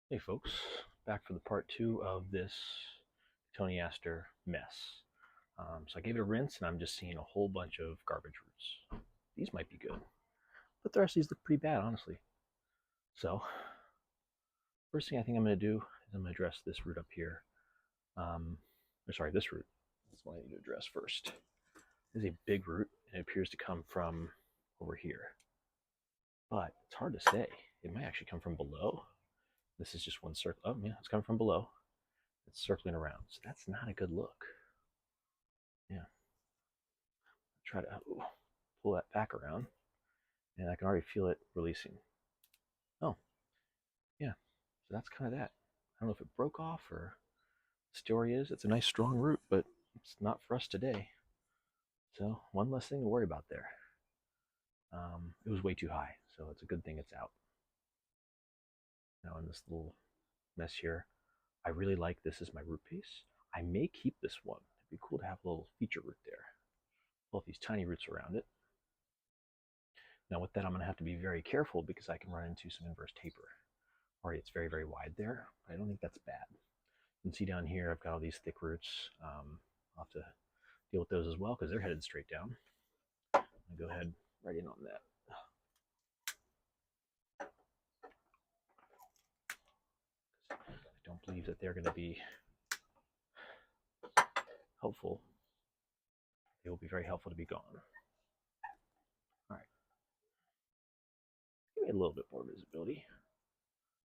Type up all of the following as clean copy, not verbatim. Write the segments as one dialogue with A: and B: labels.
A: Hey folks, back for the part 2 of this Cotoneaster mess. So I gave it a rinse and I'm just seeing a whole bunch of garbage roots. These might be good, but the rest of these look pretty bad, honestly. So first thing I think I'm going to do is I'm going to address this root up here. This root. That's what I need to address first. This is a big root and it appears to come from over here. But it's hard to say. It might actually come from below. This is just one circle. Oh yeah, it's coming from below. It's circling around. So that's not a good look. Yeah. Try to pull that back around, and I can already feel it releasing. Oh, yeah. So that's kind of that. I don't know if it broke off or the story is. It's a nice strong root, but it's not for us today. So one less thing to worry about there. It was way too high, so it's a good thing it's out. Now in this little mess here, I really like this as my root piece. I may keep this one. It'd be cool to have a little feature root there. Both these tiny roots around it. Now with that, I'm going to have to be very careful because I can run into some inverse taper. Already it's very, very wide there, but I don't think that's bad. You can see down here, I've got all these thick roots. I'll have to deal with those as well because they're headed straight down. I'm going to go ahead right in on that. I don't believe that they're going to be helpful. They will be very helpful to be gone. All right. Give me a little bit more visibility.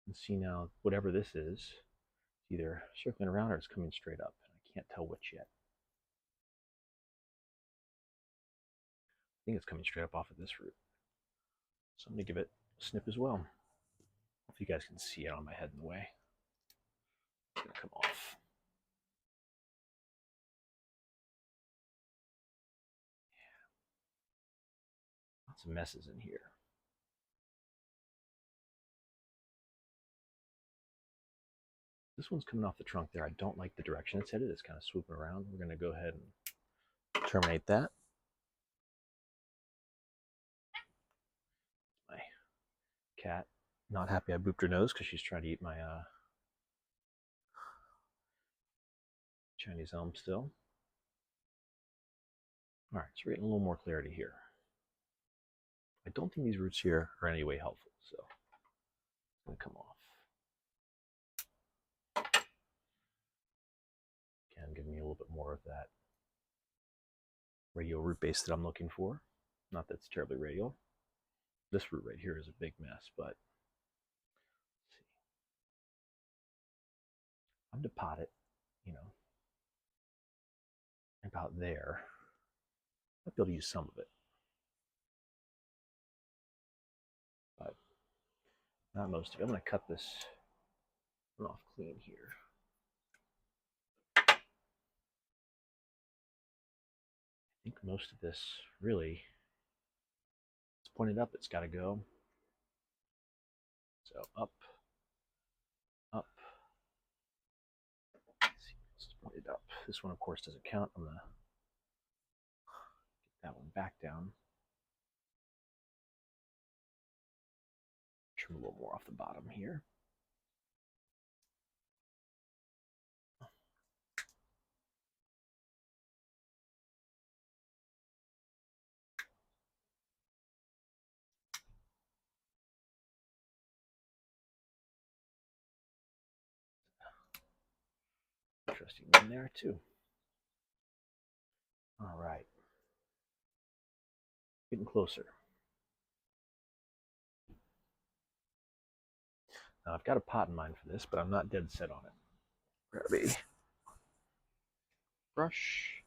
A: You can see now, whatever this is, it's either circling around or it's coming straight up. I can't tell which yet. I think it's coming straight up off of this root. So I'm going to give it a snip as well. Hope you guys can see it on my head in the way. It's going to come off. Yeah. Lots of messes in here. This one's coming off the trunk there. I don't like the direction it's headed. It's kind of swooping around. We're going to go ahead and terminate that. My cat, not happy I booped her nose because she's trying to eat my Chinese elm still. All right, so we're getting a little more clarity here. I don't think these roots here are in any way helpful, so it's going to come off. Again, give me a little bit more of that radial root base that I'm looking for. Not that it's terribly radial. This root right here is a big mess, but let's see. I'm to pot it, about there. I'll be able to use some of it, but not most of it. I'm going to cut this one off clean here. I think most of this really, it's pointed up, it's got to go. So up, up. Let's see, it's pointed up. This one, of course, doesn't count. I'm going to get that one back down. Trim a little more off the bottom here. Interesting one there too. All right, getting closer. Now I've got a pot in mind for this, but I'm not dead set on it. Grab a brush.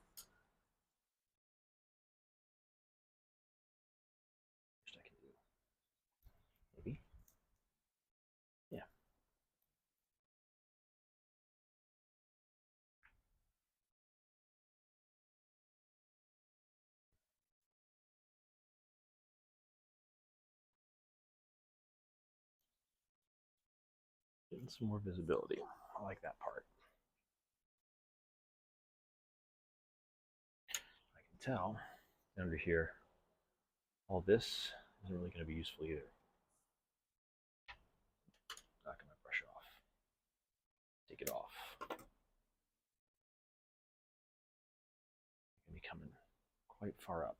A: First I can do, maybe, yeah. Getting some more visibility. I like that part. I can tell under here, all this isn't really going to be useful either. Knocking my brush off. quite far up.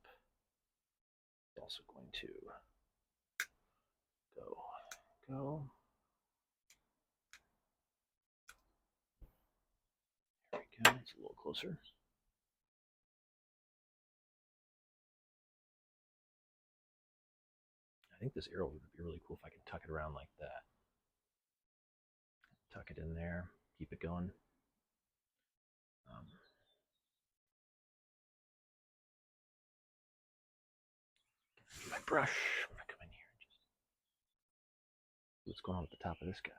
A: It's also going to go. There we go. It's a little closer. I think this arrow would be really cool if I can tuck it around like that. Tuck it in there, keep it going. My brush. I'm gonna come in here and just see what's going on at the top of this guy.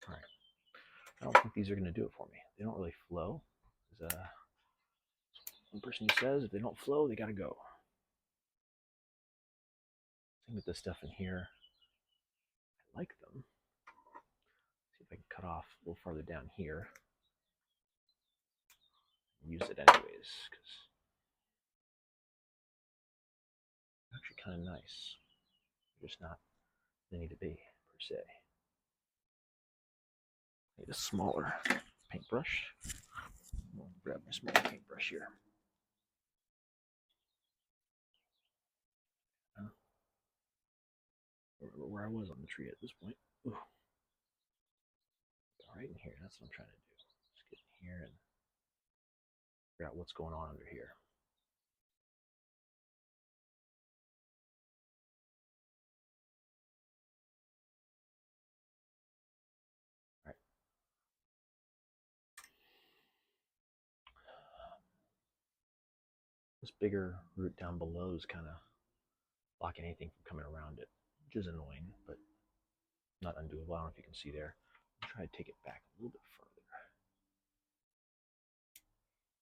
A: All right. I don't think these are going to do it for me. They don't really flow. There's one person who says if they don't flow, they got to go. Same with this stuff in here. I like them. See if I can cut off a little farther down here. Use it anyways, because it's actually kind of nice. They're just not they need to be, per se. I need a smaller paintbrush. I'll grab my smaller paintbrush here. I don't remember where I was on the tree at this point. Ooh. Right in here, that's what I'm trying to do. Just get in here and figure out what's going on under here. All right. This bigger root down below is kind of blocking anything from coming around it, which is annoying, but not undoable. I don't know if you can see there. I'll try to take it back a little bit further.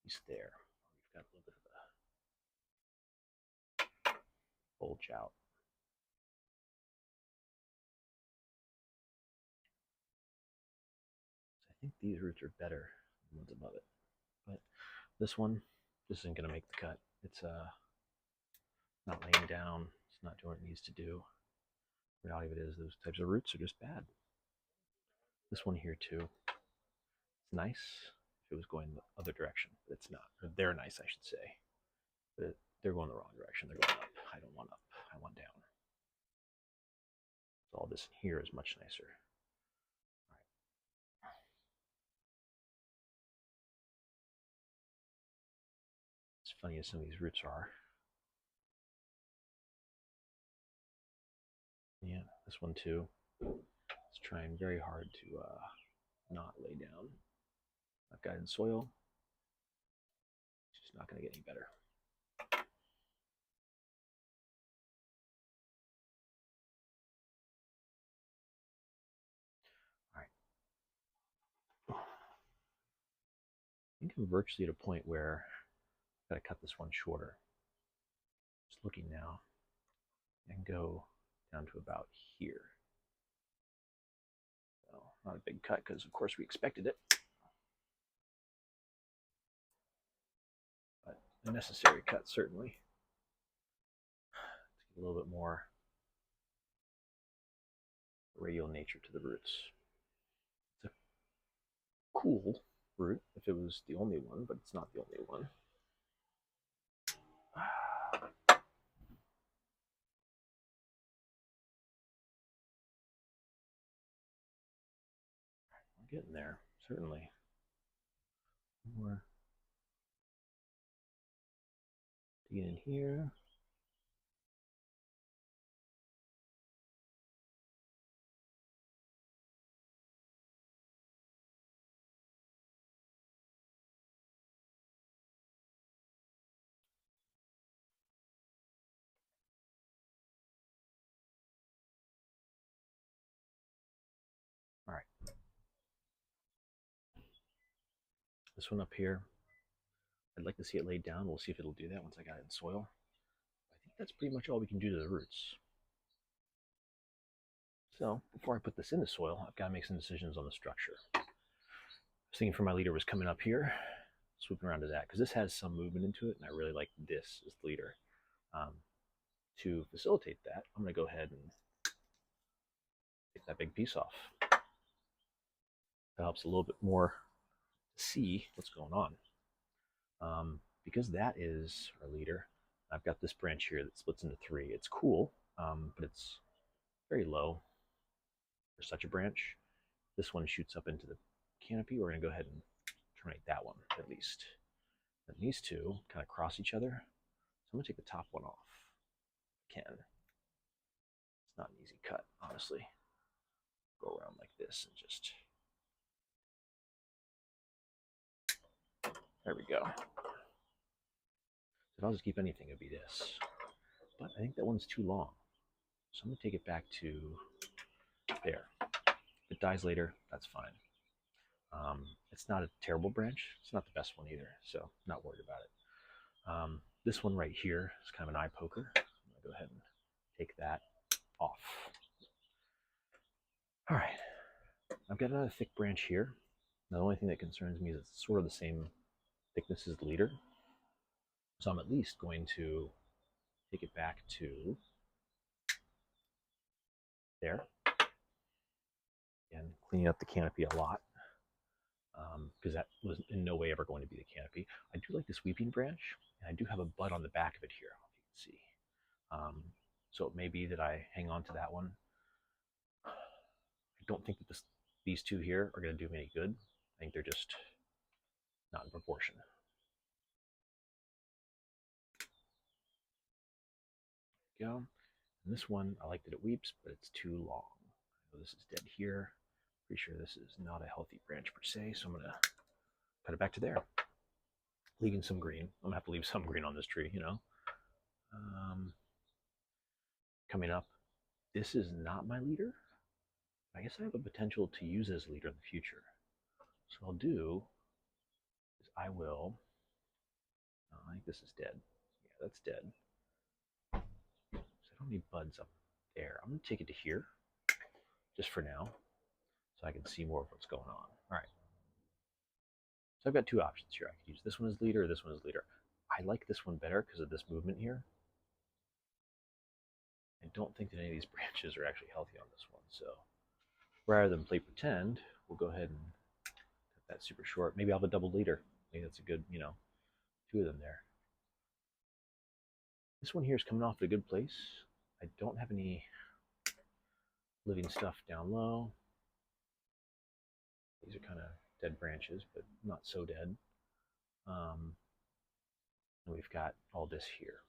A: At least there. We've got a little bit of a bulge out. So I think these roots are better than the ones above it. But this one, this isn't going to make the cut. It's not laying down. It's not doing what it needs to do. The reality of it is those types of roots are just bad. This one here too. It's nice if it was going the other direction, but it's not. Or they're nice, I should say. But they're going the wrong direction. They're going up. I don't want up. I want down. So all this in here is much nicer. All right. As funny as some of these roots are. Yeah, this one too. It's trying very hard to not lay down. I've got it in soil. It's just not going to get any better. All right. I think I'm virtually at a point where I've got to cut this one shorter. Just looking now, and go down to about here. So not a big cut because, of course, we expected it. But a necessary cut, certainly. To get a little bit more radial nature to the roots. It's a cool root if it was the only one, but it's not the only one. We're getting there, certainly. More digging in here. All right. This one up here, I'd like to see it laid down. We'll see if it'll do that once I got it in soil. I think that's pretty much all we can do to the roots. So before I put this in the soil, I've got to make some decisions on the structure. I was thinking for my leader was coming up here, swooping around to that, because this has some movement into it, and I really like this as the leader. To facilitate that, I'm going to go ahead and Take that big piece off. That helps a little bit more to see what's going on. Because that is our leader, I've got this branch here that splits into three. It's cool, but it's very low for such a branch. This one shoots up into the canopy. We're going to go ahead and terminate that one at least. And these two kind of cross each other. So I'm going to take the top one off. I can. It's not an easy cut, honestly. Go around like this and just... There we go. If I'll just keep anything, it'd be this. But I think that one's too long. So I'm going to take it back to there. If it dies later, that's fine. It's not a terrible branch. It's not the best one either, so not worried about it. This one right here is kind of an eye poker. I'm going to go ahead and take that off. All right. I've got another thick branch here. Now, the only thing that concerns me is it's sort of the same thickness as the leader. So I'm at least going to take it back to there. And cleaning up the canopy a lot, because that was in no way ever going to be the canopy. I do like this weeping branch, and I do have a bud on the back of it here, if you can see. So it may be that I hang on to that one. I don't think that these two here are going to do me any good. I think they're just not in proportion. There we go. And this one, I like that it weeps, but it's too long. I know this is dead here. Pretty sure this is not a healthy branch per se, so I'm going to cut it back to there. Leaving some green. I'm going to have to leave some green on this tree, you know. Coming up, this is not my leader. I guess I have a potential to use as a leader in the future. So what I'll do is I will... I think this is dead. Yeah, that's dead. So I don't need buds up there. I'm going to take it to here, just for now, so I can see more of what's going on. All right. So I've got two options here. I could use this one as leader or this one as leader. I like this one better because of this movement here. I don't think that any of these branches are actually healthy on this one. So rather than play pretend, we'll go ahead and cut that super short. Maybe I'll have a double leader. Maybe that's a good, you know, two of them there. This one here is coming off at a good place. I don't have any living stuff down low. These are kind of dead branches, but not so dead. And we've got all this here.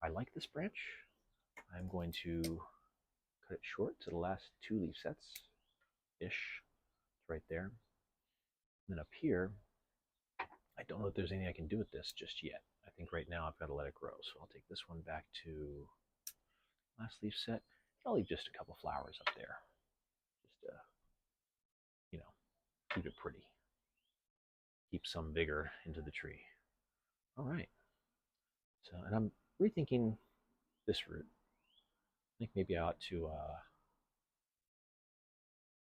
A: I like this branch. I'm going to cut it short to the last two leaf sets-ish. It's right there. And then up here, I don't know if there's anything I can do with this just yet. I think right now I've got to let it grow. So I'll take this one back to last leaf set. I'll leave just a couple flowers up there. Just to, you know, keep it pretty. Keep some vigor into the tree. All right. So, and I'm rethinking this root. I think maybe I ought to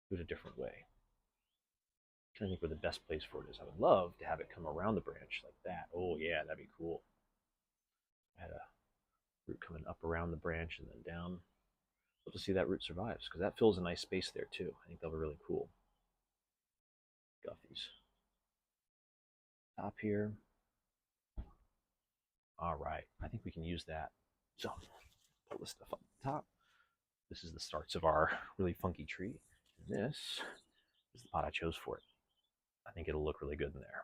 A: do it a different way. I'm trying to think where the best place for it is. I would love to have it come around the branch like that. Oh yeah, that'd be cool. I had a root coming up around the branch and then down. Love to see that root survives because that fills a nice space there too. I think that'll be really cool. Got these top here. All right, I think we can use that. So pull this stuff up the top. This is the starts of our really funky tree. And this is the pot I chose for it. I think it'll look really good in there.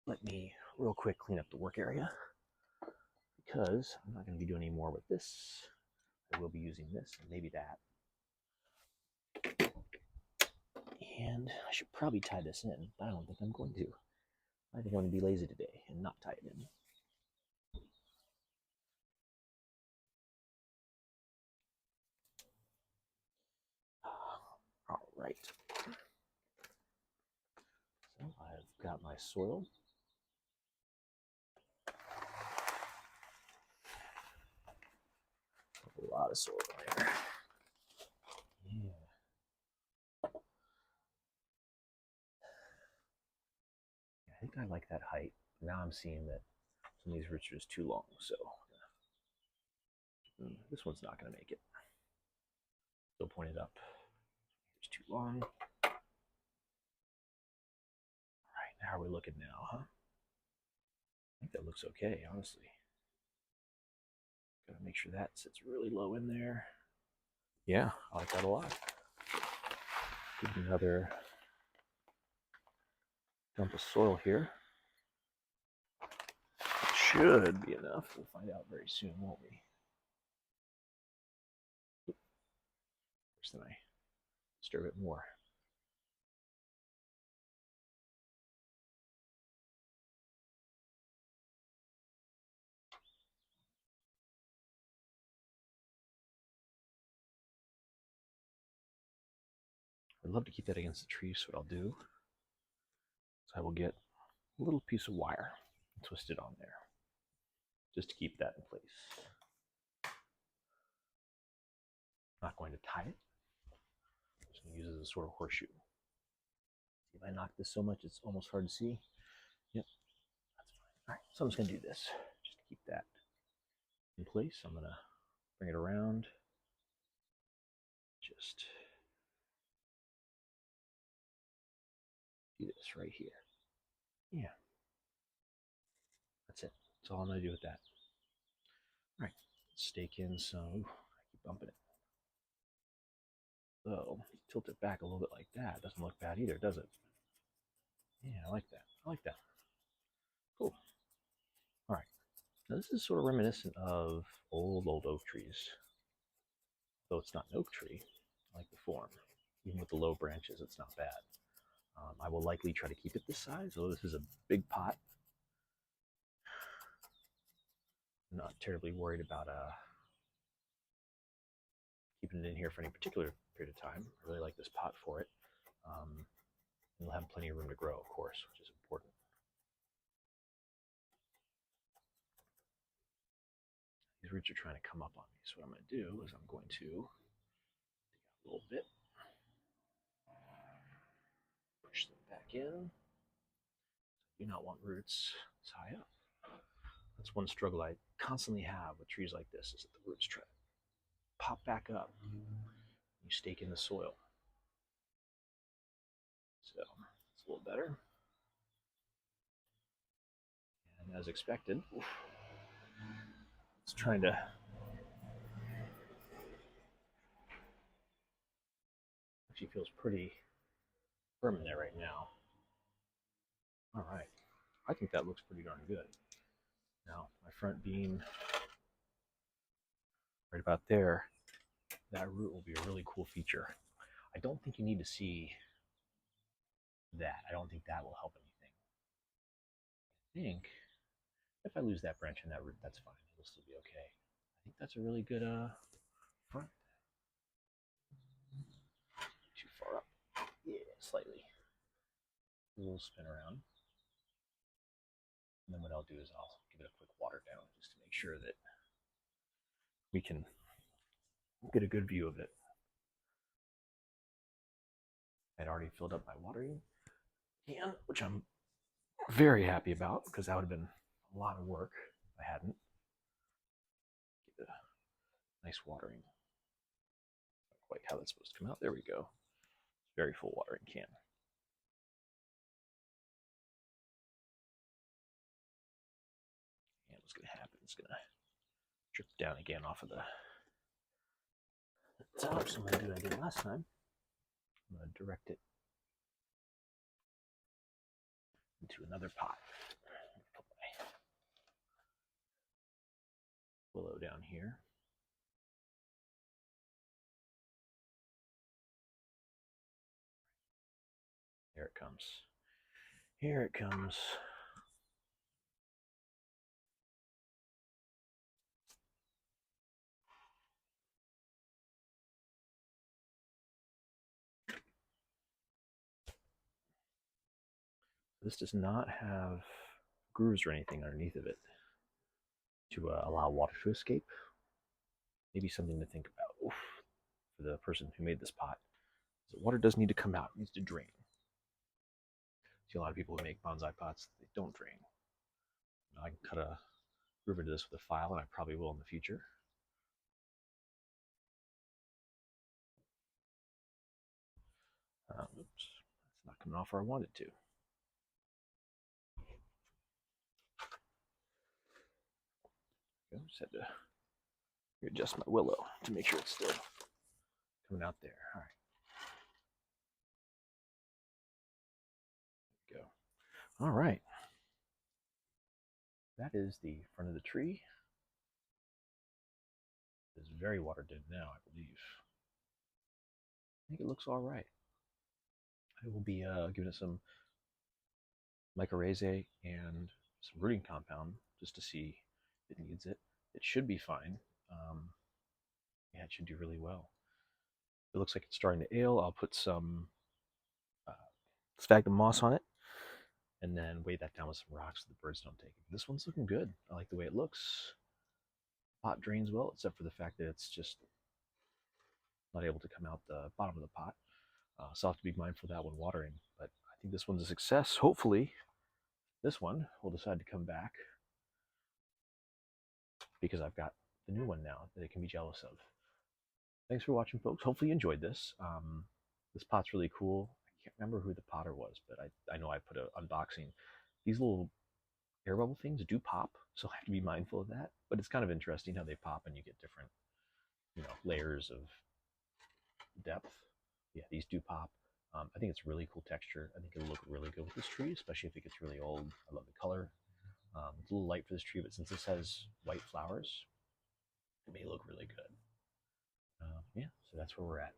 A: Let me real quick clean up the work area because I'm not going to be doing any more with this. I will be using this and maybe that. And I should probably tie this in, but I don't think I'm going to. I think I'm going to be lazy today and not tie it in. All right. So I've got my soil. A lot of soil here. Yeah. I think I like that height. Now I'm seeing that some of these roots are just too long, so this one's not going to make it. Still pointed up. It's too long. All right, how are we looking now, huh? I think that looks okay, honestly. Gotta make sure that sits really low in there. Yeah, I like that a lot. Give it another dump of soil here. It should be enough. We'll find out very soon, won't we? First, then I stir it more. I'd love to keep that against the tree, so what I'll do is I will get a little piece of wire and twist it on there, just to keep that in place. I'm not going to tie it. I'm just going to use it as a sort of horseshoe. See, if I knock this so much, it's almost hard to see. Yep, that's fine. All right, so I'm just going to do this, just to keep that in place. I'm going to bring it around. Just do this right here. Yeah, that's it. That's all I'm going to do with that. All right, stake in some. Ooh, I keep bumping it. So tilt it back a little bit like that. Doesn't look bad either, does it? Yeah, I like that. I like that. Cool. All right. Now this is sort of reminiscent of old oak trees. Though it's not an oak tree, I like the form. Even with the low branches, it's not bad. I will likely try to keep it this size, although this is a big pot. I'm not terribly worried about keeping it in here for any particular period of time. I really like this pot for it. It'll have plenty of room to grow, of course, which is important. These roots are trying to come up on me, so what I'm going to do is I'm going to dig out a little bit, push them back in. I do not want roots this high up. That's one struggle I constantly have with trees like this, is that the roots try to pop back up. You stake in the soil. So it's a little better. And as expected, it's trying to actually feels pretty firm in there right now. All right. I think that looks pretty darn good. Now, my front beam right about there, that root will be a really cool feature. I don't think you need to see that. I don't think that will help anything. I think if I lose that branch and that root, that's fine. It'll still be okay. I think that's a really good front. Too far up. Yeah, slightly. A little spin around. And then what I'll do is I'll give it a quick water down just to make sure that we can get a good view of it. I'd already filled up my watering can, which I'm very happy about because that would have been a lot of work if I hadn't. Get a nice watering. Not quite how that's supposed to come out. There we go. Very full watering can. And what's going to happen? It's going to drip down again off of the top. So I'm going to do what I did last time. I'm going to direct it into another pot. Put my willow down here. Here it comes. Here it comes. This does not have grooves or anything underneath of it to allow water to escape. Maybe something to think about. Oof, for the person who made this pot. The water does need to come out. It needs to drain. See, a lot of people who make bonsai pots, they don't drain. I can cut a groove into this with a file, and I probably will in the future. coming off where I want it to. Just had to readjust my willow to make sure it's still coming out there. All right. There we go. All right. That is the front of the tree. It's very watered in now, I believe. I think it looks all right. I will be giving it some mycorrhizae and some rooting compound just to see if it needs it. It should be fine. Yeah, it should do really well. It looks like it's starting to ale. I'll put some sphagnum moss on it and then weigh that down with some rocks so the birds don't take it. This one's looking good. I like the way it looks. Pot drains well, except for the fact that it's just not able to come out the bottom of the pot. So I'll have to be mindful of that when watering. But I think this one's a success. Hopefully, this one will decide to come back because I've got the new one now that it can be jealous of. Thanks for watching, folks. Hopefully you enjoyed this. This pot's really cool. I can't remember who the potter was, but I know I put an unboxing. These little air bubble things do pop, so I have to be mindful of that. But it's kind of interesting how they pop and you get different, layers of depth. Yeah, these do pop. I think it's really cool texture. I think it'll look really good with this tree, especially if it gets really old. I love the color. It's a little light for this tree, but since this has white flowers, it may look really good. Yeah, so that's where we're at.